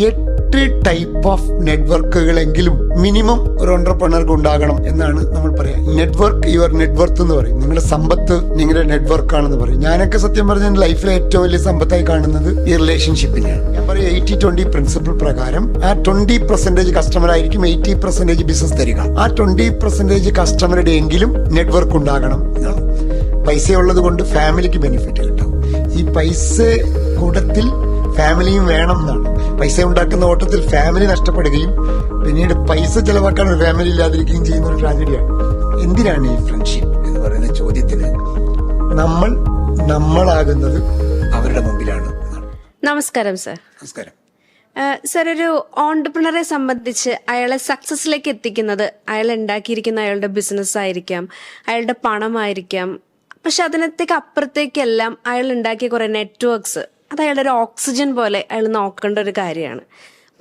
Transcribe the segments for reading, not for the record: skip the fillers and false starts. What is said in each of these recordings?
8 type of നെറ്റ്വർക്കുകളെങ്കിലും minimum ഒരു എന്റർപ്രണർക്ക് ഉണ്ടാകണം എന്നാണ് നമ്മൾ പറയാം. നെറ്റ്വർക്ക് യുവർ നെറ്റ്വർത്ത് എന്ന് പറയും. നിങ്ങളുടെ സമ്പത്ത് നിങ്ങളുടെ നെറ്റ്വർക്ക് ആണെന്ന് പറയും. ഞാനൊക്കെ സത്യം പറഞ്ഞാൽ ലൈഫിലെ ഏറ്റവും വലിയ സമ്പത്തായി കാണുന്നത് ഈ റിലേഷൻഷിപ്പിനെയാണ്. ഞാൻ പറയും 80-20 പ്രിൻസിപ്പിൾ പ്രകാരം ആ 20% കസ്റ്റമർ ആയിരിക്കും 80% ബിസിനസ് തരിക. ആ 20% കസ്റ്റമറുടെ എങ്കിലും നെറ്റ്വർക്ക് ഉണ്ടാകണം എന്നാണ്. പൈസ ഉള്ളത് കൊണ്ട് ഫാമിലിക്ക് ബെനിഫിറ്റ് കിട്ടും. ഈ പൈസ കൂട്ടത്തിൽ ഫാമിലിയും വേണം എന്നാണ്. പൈസ ഉണ്ടാക്കുന്ന ഓട്ടത്തിൽ ഫാമിലി നഷ്ടപ്പെടുകയും പിന്നീട് പൈസ ചെലവാക്കാൻ ഒരു ഫാമിലി ഇല്ലാതിരിക്കുകയും ചെയ്യുന്ന ഒരു ട്രാജഡിയാണ്. എന്തിനാണ് ഈ ഫ്രണ്ട്ഷിപ്പ് എന്ന് പറയുന്ന ചോദ്യത്തിന് നമ്മളാകുന്നത് അവരുടെ മുമ്പിലാണ്. നമസ്കാരം സർ. നമസ്കാരം സർ, ഒരു ഓൺടർപ്രണറെ സംബന്ധിച്ച് അയാളെ സക്സസിലേക്ക് എത്തിക്കുന്നത് അയാൾ ഉണ്ടാക്കിയിരിക്കുന്ന അയാളുടെ ബിസിനസ് ആയിരിക്കാം, അയാളുടെ പണമായിരിക്കാം. പക്ഷെ അതിനത്തേക്ക് അപ്പുറത്തേക്കെല്ലാം അയാൾ ഉണ്ടാക്കിയ കുറെ നെറ്റ്വർക്ക്സ്, അത് അയാളുടെ ഒരു ഓക്സിജൻ പോലെ അയാൾ നോക്കേണ്ട ഒരു കാര്യമാണ്.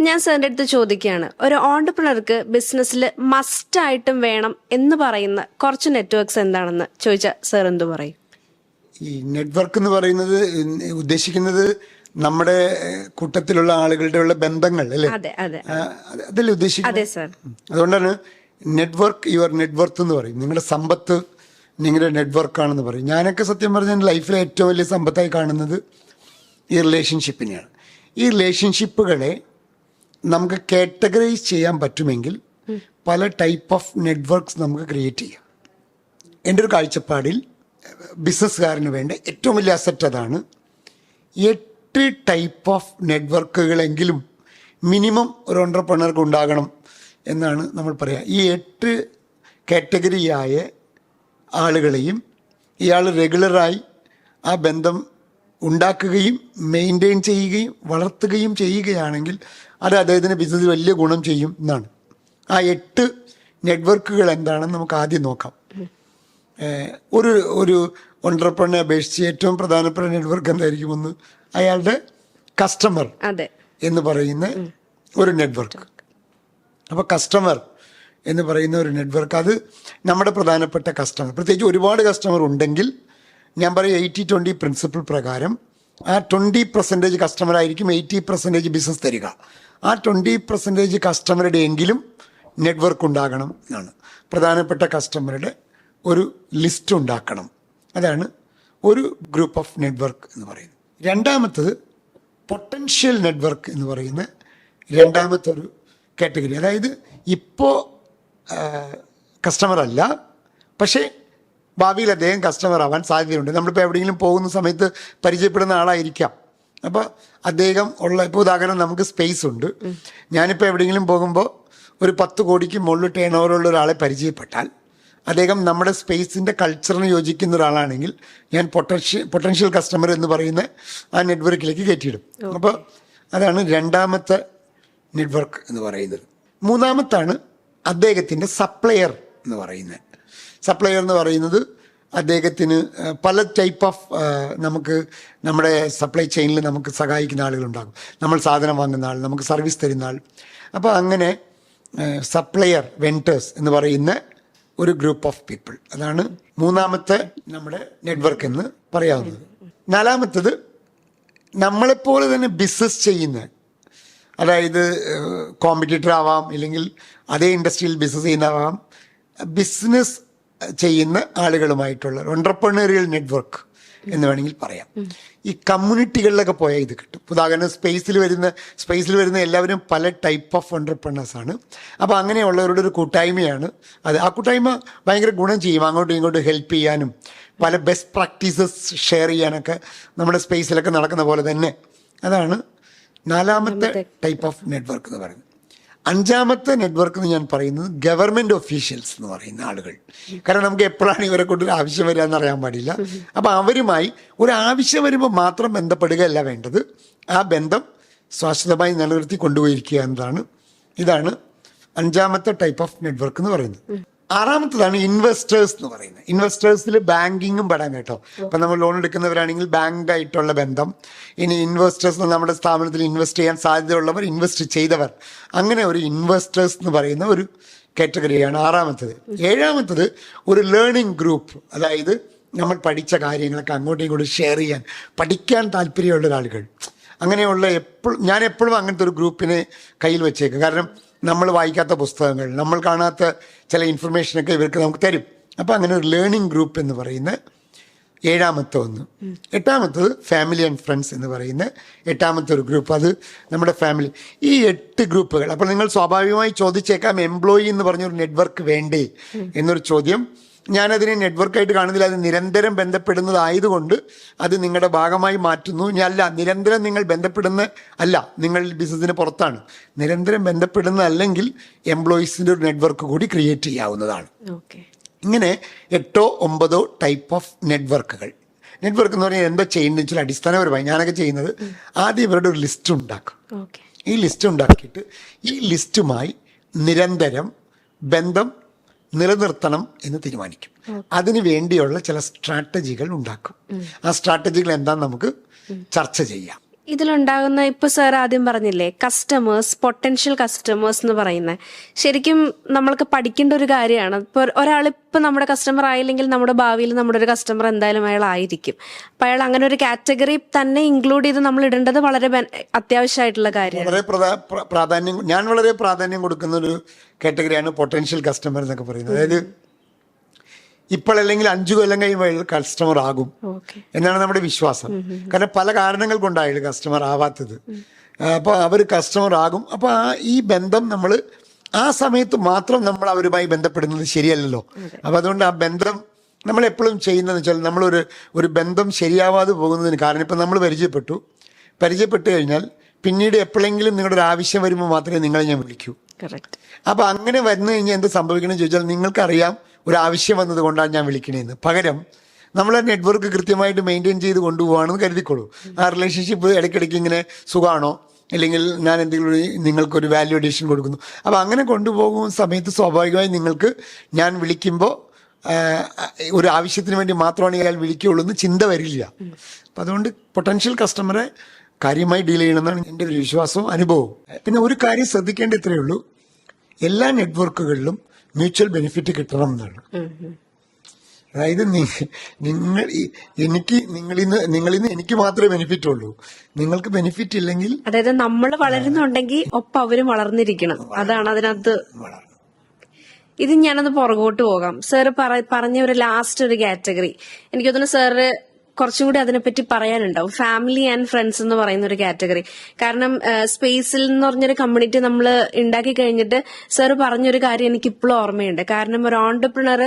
ഞാൻ സാറിൻ്റെ അടുത്ത് ചോദിക്കുകയാണ്, ഒരു ഓൺടർപ്രണർക്ക് ബിസിനസ്സിൽ മസ്റ്റായിട്ടും വേണം എന്ന് പറയുന്ന കുറച്ച് നെറ്റ്വർക്ക്സ് എന്താണെന്ന് ചോദിച്ചാൽ സാർ എന്തു പറയും? ഈ നെറ്റ്വർക്ക് എന്ന് പറയുന്നത് ഉദ്ദേശിക്കുന്നത് നമ്മുടെ കൂട്ടത്തിലുള്ള ആളുകളുടെ ഉള്ള ബന്ധങ്ങൾ അല്ലേ? അതല്ലേ ഉദ്ദേശിക്കുന്നത്? അതുകൊണ്ടാണ് നെറ്റ്വർക്ക് യുവർ നെറ്റ്വർത്ത് എന്ന് പറയും. നിങ്ങളുടെ സമ്പത്ത് നിങ്ങളുടെ നെറ്റ്വർക്കാണെന്ന് പറയും. ഞാനൊക്കെ സത്യം പറഞ്ഞാൽ ലൈഫിലെ ഏറ്റവും വലിയ സമ്പത്തായി കാണുന്നത് ഈ റിലേഷൻഷിപ്പിനെയാണ്. ഈ റിലേഷൻഷിപ്പുകളെ നമുക്ക് കാറ്റഗറൈസ് ചെയ്യാൻ പറ്റുമെങ്കിൽ പല ടൈപ്പ് ഓഫ് നെറ്റ്വർക്ക്സ് നമുക്ക് ക്രിയേറ്റ് ചെയ്യാം. എൻ്റെ ഒരു കാഴ്ചപ്പാടിൽ ബിസിനസ്സുകാരന് വേണ്ട ഏറ്റവും വലിയ അസറ്റ് അതാണ്. 8 ടൈപ്പ് ഓഫ് നെറ്റ്വർക്കുകളെങ്കിലും മിനിമം ഒരു എന്റർപ്രണർക്ക് ഉണ്ടാകണം എന്നാണ് നമ്മൾ പറയുക. ഈ 8 കാറ്റഗറിയായ ആളുകളെയും ഇയാൾ റെഗുലറായി ആ ബന്ധം ഉണ്ടാക്കുകയും മെയിൻറ്റെയിൻ ചെയ്യുകയും വളർത്തുകയും ചെയ്യുകയാണെങ്കിൽ അത് അദ്ദേഹത്തിന് ബിസിനസ്സിൽ വലിയ ഗുണം ചെയ്യും എന്നാണ്. ആ 8 നെറ്റ്വർക്കുകൾ എന്താണെന്ന് നമുക്ക് ആദ്യം നോക്കാം. ഒരു എന്റർപ്രണറെ അപേക്ഷിച്ച് ഏറ്റവും പ്രധാനപ്പെട്ട നെറ്റ്വർക്ക് എന്തായിരിക്കും? ഒന്ന് അയാളുടെ കസ്റ്റമർ എന്ന് പറയുന്ന ഒരു നെറ്റ്വർക്ക്. അപ്പോൾ കസ്റ്റമർ എന്ന് പറയുന്ന ഒരു നെറ്റ്വർക്ക്, അത് നമ്മുടെ പ്രധാനപ്പെട്ട കസ്റ്റമർ, പ്രത്യേകിച്ച് ഒരുപാട് കസ്റ്റമർ ഉണ്ടെങ്കിൽ ഞാൻ പറയും 80-20 പ്രിൻസിപ്പിൾ പ്രകാരം ആ 20% കസ്റ്റമർ ആയിരിക്കും 80% ബിസിനസ് തരിക. ആ 20% കസ്റ്റമറുടെ എങ്കിലും നെറ്റ്വർക്ക് ഉണ്ടാകണം എന്നാണ്. പ്രധാനപ്പെട്ട കസ്റ്റമറുടെ ഒരു ലിസ്റ്റ് ഉണ്ടാക്കണം. അതാണ് ഒരു ഗ്രൂപ്പ് ഓഫ് നെറ്റ്വർക്ക് എന്ന് പറയുന്നത്. രണ്ടാമത്തത് പൊട്ടൻഷ്യൽ നെറ്റ്വർക്ക് എന്ന് പറയുന്ന രണ്ടാമത്തെ ഒരു കാറ്റഗറി. അതായത് ഇപ്പോൾ കസ്റ്റമർ അല്ല, പക്ഷേ ഭാവിയിൽ അദ്ദേഹം കസ്റ്റമർ ആവാൻ സാധ്യതയുണ്ട്. നമ്മളിപ്പോൾ എവിടെയെങ്കിലും പോകുന്ന സമയത്ത് പരിചയപ്പെടുന്ന ആളായിരിക്കാം. അപ്പോൾ അദ്ദേഹം ഇപ്പോൾ ഉദാഹരണം നമുക്ക് സ്പേസ് ഉണ്ട്. ഞാനിപ്പോൾ എവിടെയെങ്കിലും പോകുമ്പോൾ ഒരു 10 കോടിക്ക് മുകളിൽ ടേൺ ഓവറുള്ള ഒരാളെ പരിചയപ്പെട്ടാൽ അദ്ദേഹം നമ്മുടെ സ്പേസിൻ്റെ കൾച്ചറിന് യോജിക്കുന്ന ഒരാളാണെങ്കിൽ ഞാൻ പൊട്ടൻഷ്യൽ കസ്റ്റമർ എന്ന് പറയുന്ന ആ നെറ്റ്വർക്കിലേക്ക് കയറ്റിയിടും. അപ്പോൾ അതാണ് രണ്ടാമത്തെ നെറ്റ്വർക്ക് എന്ന് പറയുന്നത്. മൂന്നാമത്താണ് അദ്ദേഹത്തിൻ്റെ സപ്ലയർ എന്ന് പറയുന്നത്. സപ്ലയർ എന്ന് പറയുന്നത് അദ്ദേഹത്തിന് പല ടൈപ്പ് ഓഫ് നമുക്ക് നമ്മുടെ സപ്ലൈ ചെയിനിൽ നമുക്ക് സഹായിക്കുന്ന ആളുകളുണ്ടാകും. നമ്മൾ സാധനം വാങ്ങുന്ന ആൾ, നമുക്ക് സർവീസ് തരുന്ന ആൾ. അപ്പോൾ അങ്ങനെ സപ്ലയർ വെൻഡേഴ്സ് എന്ന് പറയുന്ന ഒരു ഗ്രൂപ്പ് ഓഫ് പീപ്പിൾ, അതാണ് മൂന്നാമത്തെ നമ്മുടെ നെറ്റ്വർക്ക് എന്ന് പറയാവുന്നത്. നാലാമത്തത് നമ്മളെപ്പോലെ തന്നെ ബിസിനസ് ചെയ്യുന്ന, അതായത് കോമ്പറ്റീറ്റർ ആവാം, ഇല്ലെങ്കിൽ അതേ ഇൻഡസ്ട്രിയിൽ ബിസിനസ് ചെയ്യുന്നതാവാം, ബിസിനസ് ചെയ്യുന്ന ആളുകളുമായിട്ടുള്ള എന്റർപ്രണറിയൽ നെറ്റ്വർക്ക് എന്ന് വേണമെങ്കിൽ പറയാം. ഈ കമ്മ്യൂണിറ്റികളിലൊക്കെ പോയാൽ ഇത് കിട്ടും. ഉദാഹരണം സ്പേസിൽ വരുന്ന എല്ലാവരും പല ടൈപ്പ് ഓഫ് എന്റർപ്രണേഴ്സ് ആണ്. അപ്പോൾ അങ്ങനെയുള്ളവരുടെ ഒരു കൂട്ടായ്മയാണ് അത്. ആ കൂട്ടായ്മ ഭയങ്കര ഗുണം ചെയ്യും. അങ്ങോട്ടും ഇങ്ങോട്ടും ഹെൽപ്പ് ചെയ്യാനും പല ബെസ്റ്റ് പ്രാക്ടീസസ് ഷെയർ ചെയ്യാനൊക്കെ നമ്മുടെ സ്പേസിലൊക്കെ നടക്കുന്ന പോലെ തന്നെ. അതാണ് നാലാമത്തെ ടൈപ്പ് ഓഫ് നെറ്റ്വർക്ക് എന്ന് പറയുന്നത്. അഞ്ചാമത്തെ നെറ്റ്വർക്ക് എന്ന് ഞാൻ പറയുന്നത് ഗവൺമെൻറ് ഒഫീഷ്യൽസ് എന്ന് പറയുന്ന ആളുകൾ. കാരണം നമുക്ക് എപ്പോഴാണ് ഇവരെ കൊണ്ട് ഒരു ആവശ്യം വരിക എന്നറിയാൻ പാടില്ല. അപ്പോൾ അവരുമായി ഒരു ആവശ്യം വരുമ്പോൾ മാത്രം ബന്ധപ്പെടുകയല്ല വേണ്ടത്, ആ ബന്ധം ശാശ്വതമായി നിലനിർത്തി കൊണ്ടുപോയിരിക്കുക എന്നതാണ്. ഇതാണ് അഞ്ചാമത്തെ ടൈപ്പ് ഓഫ് നെറ്റ്വർക്ക് എന്ന് പറയുന്നത്. ആറാമത്തതാണ് ഇൻവെസ്റ്റേഴ്സ് എന്ന് പറയുന്നത്. ഇൻവെസ്റ്റേഴ്സിൽ ബാങ്കിങ്ങും പെടാൻ കേട്ടോ. ഇപ്പം നമ്മൾ ലോൺ എടുക്കുന്നവരാണെങ്കിൽ ബാങ്കായിട്ടുള്ള ബന്ധം. ഇനി ഇൻവെസ്റ്റേഴ്സ് നമ്മുടെ സ്ഥാപനത്തിൽ ഇൻവെസ്റ്റ് ചെയ്യാൻ സാധ്യതയുള്ളവർ, ഇൻവെസ്റ്റ് ചെയ്തവർ, അങ്ങനെ ഒരു ഇൻവെസ്റ്റേഴ്സ് എന്ന് പറയുന്ന ഒരു കാറ്റഗറിയാണ് ആറാമത്തത്. ഏഴാമത്തത് ഒരു ലേണിംഗ് ഗ്രൂപ്പ്, അതായത് നമ്മൾ പഠിച്ച കാര്യങ്ങളൊക്കെ അങ്ങോട്ടും ഇങ്ങോട്ടും ഷെയർ ചെയ്യാൻ, പഠിക്കാൻ താല്പര്യമുള്ള ആളുകൾ. അങ്ങനെയുള്ള ഞാൻ എപ്പോഴും അങ്ങനത്തെ ഒരു ഗ്രൂപ്പിനെ കയ്യിൽ വെച്ചേക്കും. കാരണം നമ്മൾ വായിക്കാത്ത പുസ്തകങ്ങൾ, നമ്മൾ കാണാത്ത ചില ഇൻഫർമേഷനൊക്കെ ഇവർക്ക് നമുക്ക് തരും. അപ്പോൾ അങ്ങനെ ഒരു ലേണിംഗ് ഗ്രൂപ്പ് എന്ന് പറയുന്ന 7ാമത്തെ ഒന്ന്. 8ാമത്തത് ഫാമിലി ആൻഡ് ഫ്രണ്ട്സ് എന്ന് പറയുന്ന 8ാമത്തെ ഒരു ഗ്രൂപ്പ്. അത് നമ്മുടെ ഫാമിലി. ഈ 8 ഗ്രൂപ്പുകൾ. അപ്പോൾ നിങ്ങൾ സ്വാഭാവികമായി ചോദിച്ചേക്കാം, എംപ്ലോയി എന്ന് പറഞ്ഞൊരു നെറ്റ്വർക്ക് വേണ്ടേ എന്നൊരു ചോദ്യം. ഞാനതിനെ നെറ്റ്വർക്കായിട്ട് കാണുന്നില്ല. അത് നിരന്തരം ബന്ധപ്പെടുന്നതായതുകൊണ്ട് അത് നിങ്ങളുടെ ഭാഗമായി മാറ്റുന്നു. അല്ല, നിരന്തരം നിങ്ങൾ ബന്ധപ്പെടുന്ന അല്ല, നിങ്ങൾ ബിസിനസ്സിന് പുറത്താണ്. നിരന്തരം ബന്ധപ്പെടുന്ന അല്ലെങ്കിൽ എംപ്ലോയീസിൻ്റെ ഒരു നെറ്റ്വർക്ക് കൂടി ക്രിയേറ്റ് ചെയ്യാവുന്നതാണ്. ഇങ്ങനെ 8ഓ 9ഓ ടൈപ്പ് ഓഫ് നെറ്റ്വർക്കുകൾ. നെറ്റ്വർക്ക് എന്ന് പറഞ്ഞാൽ എന്താ ചെയ്യുന്നത് വെച്ചാൽ അടിസ്ഥാനപരമായി ഞാനൊക്കെ ചെയ്യുന്നത് ആദ്യം ഇവരുടെ ഒരു ലിസ്റ്റ് ഉണ്ടാക്കും. ഈ ലിസ്റ്റ് ഉണ്ടാക്കിയിട്ട് ഈ ലിസ്റ്റുമായി നിരന്തരം ബന്ധം നിലനിർത്തണം എന്ന് തീരുമാനിക്കും. അതിനു വേണ്ടിയുള്ള ചില സ്ട്രാറ്റജികൾ ഉണ്ടാക്കും. ആ സ്ട്രാറ്റജികൾ എന്താണെന്ന് നമുക്ക് ചർച്ച ചെയ്യാം. ഇതിലുണ്ടാകുന്ന ഇപ്പൊ സാർ ആദ്യം പറഞ്ഞില്ലേ കസ്റ്റമേഴ്സ്, പൊട്ടൻഷ്യൽ കസ്റ്റമേഴ്സ് എന്ന് പറയുന്നത് ശരിക്കും നമ്മൾക്ക് പഠിക്കേണ്ട ഒരു കാര്യമാണ്. ഇപ്പൊ ഒരാളിപ്പോ നമ്മുടെ കസ്റ്റമർ ആയില്ലെങ്കിൽ നമ്മുടെ ഭാവിയിൽ നമ്മുടെ ഒരു കസ്റ്റമർ എന്തായാലും അയാൾ ആയിരിക്കും. അപ്പൊ അയാൾ അങ്ങനെ ഒരു കാറ്റഗറി തന്നെ ഇൻക്ലൂഡ് ചെയ്ത് നമ്മൾ ഇടേണ്ടത് വളരെ അത്യാവശ്യമായിട്ടുള്ള കാര്യമാണ്. ഞാൻ വളരെ പ്രാധാന്യം കൊടുക്കുന്ന ഒരു കാറ്റഗറിയാണ് പൊട്ടൻഷ്യൽ കസ്റ്റമർ എന്നൊക്കെ പറയുന്നത്. അതായത് ഇപ്പോഴല്ലെങ്കിൽ 5 കൊല്ലം കഴിയുമ്പോൾ കസ്റ്റമർ ആകും എന്നാണ് നമ്മുടെ വിശ്വാസം. കാരണം പല കാരണങ്ങൾ കൊണ്ടായാലും കസ്റ്റമർ ആവാത്തത്. അപ്പോൾ അവർ കസ്റ്റമർ ആകും. അപ്പോൾ ഈ ബന്ധം നമ്മൾ ആ സമയത്ത് മാത്രം നമ്മൾ അവരുമായി ബന്ധപ്പെടുന്നത് ശരിയല്ലല്ലോ. അപ്പം അതുകൊണ്ട് ആ ബന്ധം നമ്മൾ എപ്പോഴും ചെയ്യുന്നതെന്ന് വെച്ചാൽ നമ്മളൊരു ബന്ധം ശരിയാവാതെ പോകുന്നതിന് കാരണം ഇപ്പം നമ്മൾ പരിചയപ്പെട്ട് കഴിഞ്ഞാൽ പിന്നീട് എപ്പോഴെങ്കിലും നിങ്ങളുടെ ഒരു ആവശ്യം വരുമ്പോൾ മാത്രമേ നിങ്ങളെ ഞാൻ വിളിക്കൂ. അപ്പം അങ്ങനെ വന്നു കഴിഞ്ഞാൽ എന്ത് സംഭവിക്കണമെന്ന് ചോദിച്ചാൽ നിങ്ങൾക്കറിയാം ഒരു ആവശ്യം വന്നത് കൊണ്ടാണ് ഞാൻ വിളിക്കണേന്ന്. പകരം നമ്മളെ നെറ്റ്വർക്ക് കൃത്യമായിട്ട് മെയിൻറ്റെയിൻ ചെയ്ത് കൊണ്ടുപോകാണെന്ന് കരുതിക്കോളൂ. ആ റിലേഷൻഷിപ്പ് ഇടയ്ക്കിടയ്ക്ക് ഇങ്ങനെ സുഖമാണോ, അല്ലെങ്കിൽ ഞാൻ എന്തെങ്കിലും നിങ്ങൾക്കൊരു വാല്യൂ അഡീഷൻ കൊടുക്കുന്നു. അപ്പോൾ അങ്ങനെ കൊണ്ടുപോകുന്ന സമയത്ത് സ്വാഭാവികമായി നിങ്ങൾക്ക് ഞാൻ വിളിക്കുമ്പോൾ ഒരു ആവശ്യത്തിന് വേണ്ടി മാത്രമാണ് ഇയാൾ വിളിക്കുകയുള്ളൂ എന്ന് ചിന്ത വരില്ല. അപ്പം അതുകൊണ്ട് പൊട്ടൻഷ്യൽ കസ്റ്റമറെ കാര്യമായി ഡീൽ ചെയ്യണമെന്നാണ് എൻ്റെ ഒരു വിശ്വാസവും അനുഭവവും. പിന്നെ ഒരു കാര്യം ശ്രദ്ധിക്കേണ്ട ഇത്രയേ ഉള്ളൂ, എല്ലാ നെറ്റ്വർക്കുകളിലും മ്യൂച്വൽ ബെനിഫിറ്റ് കിട്ടണം എന്നാണ്. അതായത് നിങ്ങളിന്ന് എനിക്ക് മാത്രമേ ബെനിഫിറ്റ് ഉള്ളൂ. നിങ്ങൾക്ക് ബെനിഫിറ്റ് ഇല്ലെങ്കിൽ, അതായത് നമ്മൾ വളരുന്നുണ്ടെങ്കിൽ ഒപ്പം അവരും വളർന്നിരിക്കണം. അതാണ് അതിനകത്ത്. ഇത് ഞാനൊന്ന് പുറകോട്ട് പോകാം. സാറ് പറഞ്ഞ ഒരു ലാസ്റ്റ് ഒരു കാറ്റഗറി എനിക്ക് തോന്നുന്നു സാറ് കുറച്ചും കൂടി അതിനെപ്പറ്റി പറയാനുണ്ടാവും. ഫാമിലി ആൻഡ് ഫ്രണ്ട്സ് എന്ന് പറയുന്ന ഒരു കാറ്റഗറി. കാരണം സ്പേസിൽ എന്ന് പറഞ്ഞൊരു കമ്മ്യൂണിറ്റി നമ്മൾ ഉണ്ടാക്കി കഴിഞ്ഞിട്ട് സാറ് പറഞ്ഞൊരു കാര്യം എനിക്ക് ഇപ്പോഴും ഓർമ്മയുണ്ട്. കാരണം ഒരു ഓൺടർപ്രണർ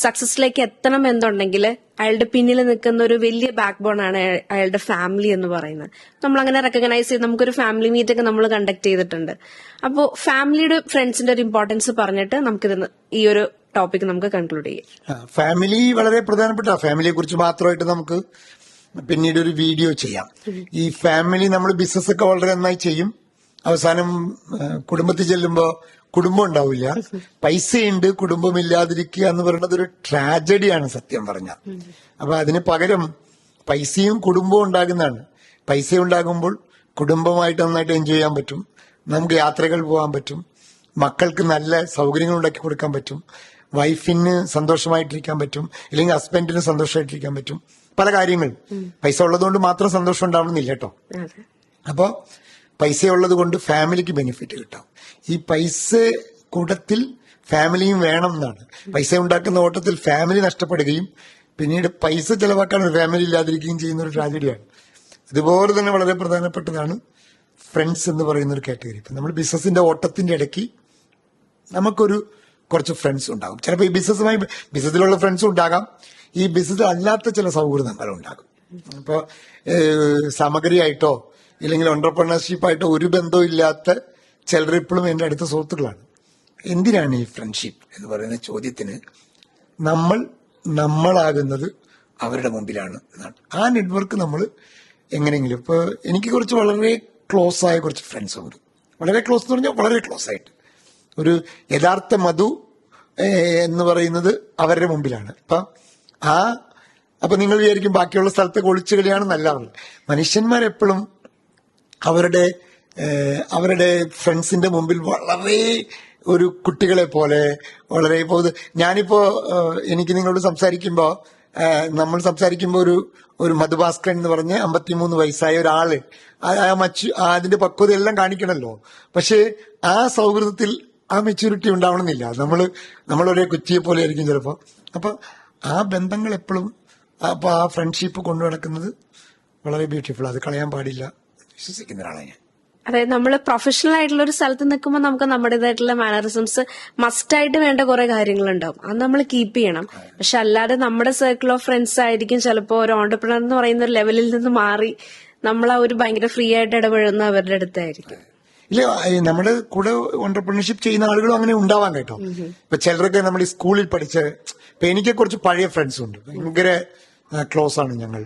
സക്സസിലേക്ക് എത്തണം എന്നുണ്ടെങ്കിൽ അയാളുടെ പിന്നിൽ നിൽക്കുന്ന ഒരു വലിയ ബാക്ക് ബോൺ ആണ് അയാളുടെ ഫാമിലി എന്ന് പറയുന്നത്. നമ്മൾ അങ്ങനെ റെക്കഗ്നൈസ് ചെയ്ത് നമുക്കൊരു ഫാമിലി മീറ്റ് ഒക്കെ നമ്മൾ കണ്ടക്ട് ചെയ്തിട്ടുണ്ട്. അപ്പോൾ ഫാമിലിയുടെ ഫ്രണ്ട്സിന്റെ ഒരു ഇമ്പോർട്ടൻസ് പറഞ്ഞിട്ട് നമുക്കിത് ഈ ഒരു ടോപ്പിക് നമുക്ക് കൺക്ലൂഡ് ചെയ്യാം. ഫാമിലി വളരെ പ്രധാനപ്പെട്ട. ഫാമിലിയെ കുറിച്ച് മാത്രമായിട്ട് നമുക്ക് പിന്നീട് ഒരു വീഡിയോ ചെയ്യാം. ഈ ഫാമിലി നമ്മൾ ബിസിനസ് ഒക്കെ വളരെ നന്നായി ചെയ്യും. അവസാനം കുടുംബത്തിൽ ചെല്ലുമ്പോൾ കുടുംബം ഉണ്ടാവില്ല. പൈസയുണ്ട്, കുടുംബമില്ലാതിരിക്കുക എന്ന് പറയുന്നത് ഒരു ട്രാജഡിയാണ് സത്യം പറഞ്ഞാൽ. അപ്പൊ അതിന് പകരം പൈസയും കുടുംബവും ഉണ്ടാകുന്നതാണ്. പൈസ ഉണ്ടാകുമ്പോൾ കുടുംബമായിട്ട് നന്നായിട്ട് എൻജോയ് ചെയ്യാൻ പറ്റും, നമുക്ക് യാത്രകൾ പോകാൻ പറ്റും, മക്കൾക്ക് നല്ല സൗകര്യങ്ങൾ ഉണ്ടാക്കി കൊടുക്കാൻ പറ്റും, വൈഫിന് സന്തോഷമായിട്ടിരിക്കാൻ പറ്റും, അല്ലെങ്കിൽ ഹസ്ബൻഡിന് സന്തോഷമായിട്ടിരിക്കാൻ പറ്റും. പല കാര്യങ്ങൾ പൈസ ഉള്ളതുകൊണ്ട് മാത്രം സന്തോഷം ഉണ്ടാവണമെന്നില്ല കേട്ടോ. അപ്പോൾ പൈസ ഉള്ളത് കൊണ്ട് ഫാമിലിക്ക് ബെനിഫിറ്റ് കിട്ടാം. ഈ പൈസ കൂട്ടത്തിൽ ഫാമിലിയും വേണം എന്നാണ്. പൈസ ഉണ്ടാക്കുന്ന ഓട്ടത്തിൽ ഫാമിലി നഷ്ടപ്പെടുകയും പിന്നീട് പൈസ ചെലവാക്കാൻ ഒരു ഫാമിലി ഇല്ലാതിരിക്കുകയും ചെയ്യുന്ന ഒരു ട്രാജഡിയാണ്. അതുപോലെ തന്നെ വളരെ പ്രധാനപ്പെട്ടതാണ് ഫ്രണ്ട്സ് എന്ന് പറയുന്ന ഒരു കാറ്റഗറി. ഇപ്പം നമ്മൾ ബിസിനസിന്റെ ഓട്ടത്തിന്റെ ഇടയ്ക്ക് നമുക്കൊരു കുറച്ച് ഫ്രണ്ട്സ് ഉണ്ടാകും. ചിലപ്പോൾ ഈ ബിസിനസ്സിലുള്ള ഫ്രണ്ട്സും ഉണ്ടാകാം, ഈ ബിസിനസ് അല്ലാത്ത ചില സൗഹൃദങ്ങളും ഉണ്ടാകും. അപ്പോൾ സാമഗ്രിയായിട്ടോ ഇല്ലെങ്കിൽ ഓൺട്രപ്രണർഷിപ്പായിട്ടോ ഒരു ബന്ധവും ഇല്ലാത്ത ചിലർ ഇപ്പോഴും എൻ്റെ അടുത്ത സുഹൃത്തുക്കളാണ്. എന്തിനാണ് ഈ ഫ്രണ്ട്ഷിപ്പ് എന്ന് പറയുന്ന ചോദ്യത്തിന് നമ്മളാകുന്നത് അവരുടെ മുമ്പിലാണ് എന്നാണ്. ആ നെറ്റ്വർക്ക് നമ്മൾ എങ്ങനെയെങ്കിലും, ഇപ്പോൾ എനിക്ക് കുറച്ച് വളരെ ക്ലോസ് ആയ കുറച്ച് ഫ്രണ്ട്സ് ഉണ്ട്. വളരെ ക്ലോസ് എന്ന് പറഞ്ഞാൽ വളരെ ക്ലോസ് ആയിട്ട് ഒരു യഥാർത്ഥ മധു എന്ന് പറയുന്നത് അവരുടെ മുമ്പിലാണ്. അപ്പൊ നിങ്ങൾ വിചാരിക്കും ബാക്കിയുള്ള സ്ഥലത്തെ ഒളിച്ചു കളിയാണെന്നല്ല. മനുഷ്യന്മാരെപ്പോഴും അവരുടെ ഫ്രണ്ട്സിന്റെ മുമ്പിൽ വളരെ ഒരു കുട്ടികളെ പോലെ വളരെ. ഞാനിപ്പോ എനിക്ക് നിങ്ങളോട് സംസാരിക്കുമ്പോൾ നമ്മൾ സംസാരിക്കുമ്പോൾ ഒരു മധുഭാസ്കരൻ എന്ന് പറഞ്ഞ് 53 വയസ്സായ ഒരാള് അതിന്റെ പക്വത എല്ലാം കാണിക്കണല്ലോ. പക്ഷെ ആ സൗഹൃദത്തിൽ ആ മെച്യൂരിറ്റി ഉണ്ടാവണമെന്നില്ല. നമ്മൾ ഒരേ കുറ്റിയെ പോലെ ആയിരിക്കും ചിലപ്പോൾ. അപ്പൊ ആ ബന്ധങ്ങൾ എപ്പോഴും അപ്പൊ ആ ഫ്രണ്ട്ഷിപ്പ് കൊണ്ടു നടക്കുന്നത് വളരെ ബ്യൂട്ടിഫുൾ. അത് കളയാൻ പാടില്ല വിശ്വസിക്കുന്ന ഒരാളാണ് ഞാൻ. അതായത് നമ്മൾ പ്രൊഫഷണൽ ആയിട്ടുള്ള ഒരു സ്ഥലത്ത് നിൽക്കുമ്പോൾ നമുക്ക് നമ്മുടേതായിട്ടുള്ള മാനറിസംസ് മസ്റ്റായിട്ട് വേണ്ട കുറെ കാര്യങ്ങളുണ്ടാവും. അത് നമ്മൾ കീപ്പ് ചെയ്യണം. പക്ഷെ അല്ലാതെ നമ്മുടെ സർക്കിൾ ഓഫ് ഫ്രണ്ട്സ് ആയിരിക്കും ചിലപ്പോൾ ഒരു ഓണ്ടർപ്രണർ എന്ന് പറയുന്ന ഒരു ലെവലിൽ നിന്ന് മാറി നമ്മൾ ആ ഒരു ഭയങ്കര ഫ്രീ ആയിട്ട് ഇടപെടുന്ന അവരുടെ അടുത്തായിരിക്കും. ഇല്ല, നമ്മുടെ കൂടെ ഓണ്ടർപ്രണർഷിപ്പ് ചെയ്യുന്ന ആളുകളും അങ്ങനെ ഉണ്ടാവാൻ കേട്ടോ. ഇപ്പൊ ചിലരൊക്കെ നമ്മൾ ഈ സ്കൂളിൽ പഠിച്ച, ഇപ്പൊ എനിക്ക് കുറച്ച് പഴയ ഫ്രണ്ട്സ് ഉണ്ട്, ഭയങ്കര ക്ലോസ് ആണ് ഞങ്ങൾ.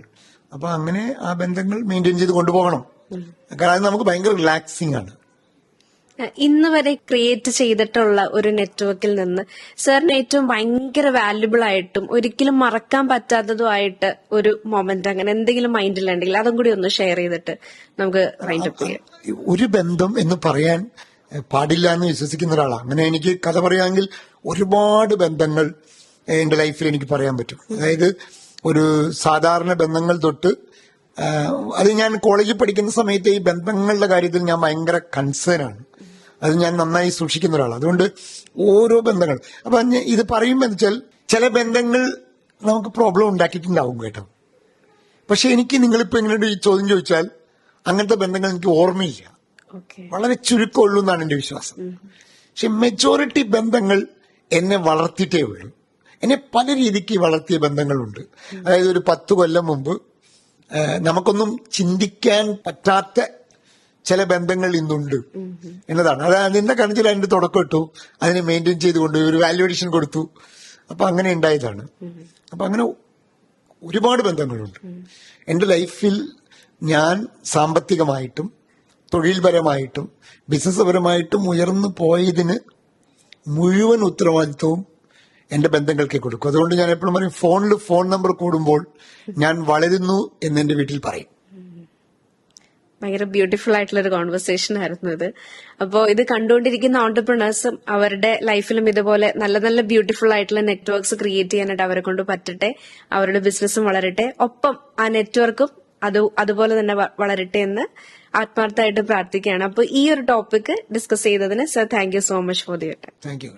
അപ്പൊ അങ്ങനെ ആ ബന്ധങ്ങൾ മെയിൻറ്റെയിൻ ചെയ്ത് കൊണ്ടുപോകണം. കാരണം നമുക്ക് ഭയങ്കര റിലാക്സിങ് ആണ്. ഇന്ന് വരെ ക്രിയേറ്റ് ചെയ്തിട്ടുള്ള ഒരു നെറ്റ്വർക്കിൽ നിന്ന് സാറിന് ഏറ്റവും ഭയങ്കര വാല്യുബിൾ ആയിട്ടും ഒരിക്കലും മറക്കാൻ പറ്റാത്തതുമായിട്ട് ഒരു മൊമെന്റ് അങ്ങനെ എന്തെങ്കിലും മൈൻഡിലുണ്ടെങ്കിൽ അതും കൂടി ഒന്ന് ഷെയർ ചെയ്തിട്ട് നമുക്ക് വൈൻഡ് അപ്പ് ചെയ്യാം. ഒരു ബന്ധം എന്ന് പറയാൻ പാടില്ല എന്ന് വിശ്വസിക്കുന്ന ഒരാളാണ്. അങ്ങനെ എനിക്ക് കഥ പറയാമെങ്കിൽ ഒരുപാട് ബന്ധങ്ങൾ എന്റെ ലൈഫിൽ എനിക്ക് പറയാൻ പറ്റും. അതായത് ഒരു സാധാരണ ബന്ധങ്ങൾ തൊട്ട്, അത് ഞാൻ കോളേജിൽ പഠിക്കുന്ന സമയത്ത് ഈ ബന്ധങ്ങളുടെ കാര്യത്തിൽ ഞാൻ ഭയങ്കര കൺസേൺ ആണ്. അത് ഞാൻ നന്നായി സൂക്ഷിക്കുന്ന ഒരാളാണ്. അതുകൊണ്ട് ഓരോ ബന്ധങ്ങൾ, അപ്പൊ ഇത് പറയുമ്പോൾ എന്ന് വെച്ചാൽ ചില ബന്ധങ്ങൾ നമുക്ക് പ്രോബ്ലം ഉണ്ടാക്കിയിട്ടുണ്ടാവും കേട്ടോ. പക്ഷെ എനിക്ക് നിങ്ങളിപ്പോ ഇങ്ങനെ ഈ ചോദ്യം ചോദിച്ചാൽ അങ്ങനത്തെ ബന്ധങ്ങൾ എനിക്ക് ഓർമ്മയില്ല. വളരെ ചുരുക്കമുള്ളൂ എന്നാണ് എന്റെ വിശ്വാസം. പക്ഷെ മെജോറിറ്റി ബന്ധങ്ങൾ എന്നെ വളർത്തിയിട്ടേ ഉള്ളൂ. എന്നെ പല രീതിക്ക് വളർത്തിയ ബന്ധങ്ങളുണ്ട്. അതായത് ഒരു 10 കൊല്ലം മുമ്പ് നമുക്കൊന്നും ചിന്തിക്കാൻ പറ്റാത്ത ചില ബന്ധങ്ങൾ ഇന്നുണ്ട് എന്നതാണ്. അത് അതിന്റെ കണക്കിൽ അതിന്റെ തുടക്കം ഇട്ടു, അതിനെ മെയിൻറ്റെയിൻ ചെയ്തുകൊണ്ട് ഒരു വാല്യുവേഷൻ കൊടുത്തു. അപ്പൊ അങ്ങനെ ഉണ്ടായതാണ്. അപ്പൊ അങ്ങനെ ഒരുപാട് ബന്ധങ്ങളുണ്ട് എന്റെ ലൈഫിൽ. ഞാൻ സാമ്പത്തികമായിട്ടും തൊഴിൽപരമായിട്ടും ബിസിനസ് പരമായിട്ടും ഉയർന്നു പോയതിന് മുഴുവൻ ഉത്തരവാദിത്വവും എന്റെ ബന്ധങ്ങൾക്ക് കൊടുക്കും. അതുകൊണ്ട് ഞാൻ എപ്പോഴും പറയും, ഫോണിൽ ഫോൺ നമ്പർ കൂടുമ്പോൾ ഞാൻ വളരുന്നു എന്ന് എന്റെ വീട്ടിൽ പറയും. ഭയങ്കര ബ്യൂട്ടിഫുൾ ആയിട്ടുള്ള ഒരു കോൺവെർസേഷൻ ആയിരുന്നു ഇത്. അപ്പോൾ ഇത് കണ്ടുകൊണ്ടിരിക്കുന്ന ഓണ്ടർപ്രണേഴ്സും അവരുടെ ലൈഫിലും ഇതുപോലെ നല്ല നല്ല ബ്യൂട്ടിഫുൾ ആയിട്ടുള്ള നെറ്റ്വർക്ക്സ് ക്രിയേറ്റ് ചെയ്യാനായിട്ട് അവരെ കൊണ്ട് പറ്റട്ടെ. അവരുടെ ബിസിനസ്സും വളരട്ടെ, ഒപ്പം ആ നെറ്റ്വർക്കും അതുപോലെ തന്നെ വളരട്ടെ എന്ന് ആത്മാർത്ഥമായിട്ട് പ്രാർത്ഥിക്കുകയാണ്. അപ്പോൾ ഈ ഒരു ടോപ്പിക് ഡിസ്കസ് ചെയ്തതിന് sir thank you so much for the time. Thank you.